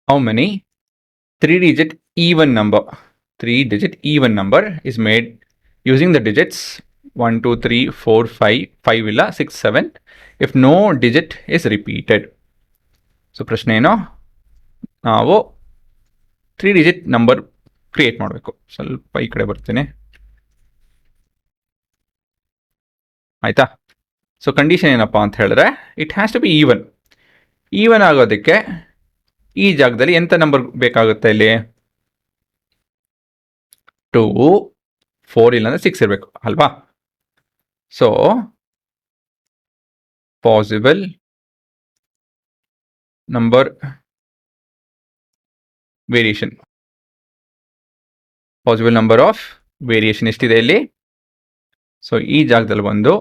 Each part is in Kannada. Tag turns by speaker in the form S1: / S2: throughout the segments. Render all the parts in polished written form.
S1: how many 3-digit even number is made using the digits 1, 2, 3, 4, 5, 5 illa 6, 7 if no digit is repeated. So ಪ್ರಶ್ನೆ ಏನು, ನಾವು 3-digit ನಂಬರ್ ಕ್ರಿಯೇಟ್ ಮಾಡಬೇಕು. ಸ್ವಲ್ಪ ಈ ಕಡೆ ಬರ್ತೀನಿ, ಆಯ್ತಾ? ಸೊ ಕಂಡೀಷನ್ ಏನಪ್ಪಾ ಅಂತ ಹೇಳಿದ್ರೆ, it has to be even ಆಗೋದಕ್ಕೆ ಈ ಜಾಗದಲ್ಲಿ ಎಂಥ ನಂಬರ್ ಬೇಕಾಗುತ್ತೆ ಇಲ್ಲಿ? 2, 4 ಇಲ್ಲಾಂದ್ರೆ 6 ಇರಬೇಕು ಅಲ್ವಾ? So possible number variation, possible number of variation ಎಷ್ಟಿದೆ ಇಲ್ಲಿ? ಸೊ ಈ ಜಾಗದಲ್ಲಿ ಒಂದು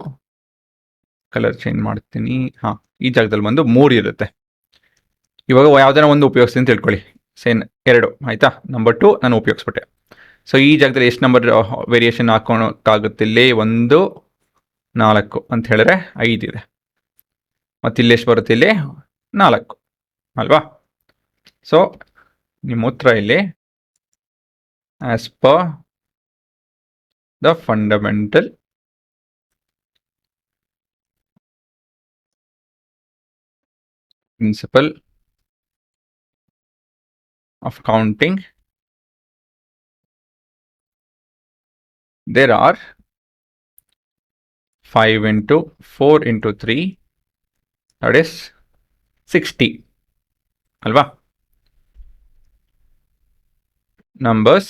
S1: ಕಲರ್ ಚೇಂಜ್ ಮಾಡ್ತೀನಿ. ಈ ಜಾಗದಲ್ಲಿ ಒಂದು 3 ಇರುತ್ತೆ. ಇವಾಗ ಯಾವ್ದಾರ ಒಂದು ಉಪಯೋಗಿಸ್ತೀನಿ ಅಂತ ತಿಳ್ಕೊಳ್ಳಿ, ಸೇನ್ 2, ಆಯ್ತಾ? ನಂಬರ್ 2 ನಾನು ಉಪಯೋಗಿಸ್ಬಿಟ್ಟೆ. ಸೊ ಈ ಜಾಗದಲ್ಲಿ ಎಷ್ಟು ನಂಬರ್ ವೇರಿಯೇಷನ್ ಹಾಕೋಕ್ಕಾಗುತ್ತೆ ಇಲ್ಲಿ? 1, 4 ಅಂತ ಹೇಳಿದ್ರೆ 5 ಇದೆ. ಮತ್ತು ಇಲ್ಲಿ ಎಷ್ಟು ಬರುತ್ತೆ? ಇಲ್ಲಿ 4 ಅಲ್ವಾ? ಸೊ ನಿಮ್ಮ ಉತ್ತರ ಇಲ್ಲಿ as per the fundamental principle of counting, there are 5 into 4 into 3, that is 60 alva numbers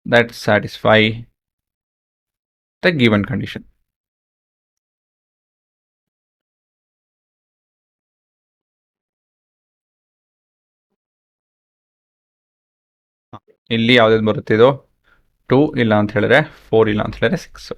S1: that satisfy the given condition. ಇಲ್ಲಿ ಯಾವ್ದು ಬರುತ್ತೆ? ಇದು 2 ಇಲ್ಲ ಅಂತ ಹೇಳಿದ್ರೆ 4 ಇಲ್ಲ ಅಂತ ಹೇಳಿದ್ರೆ 6.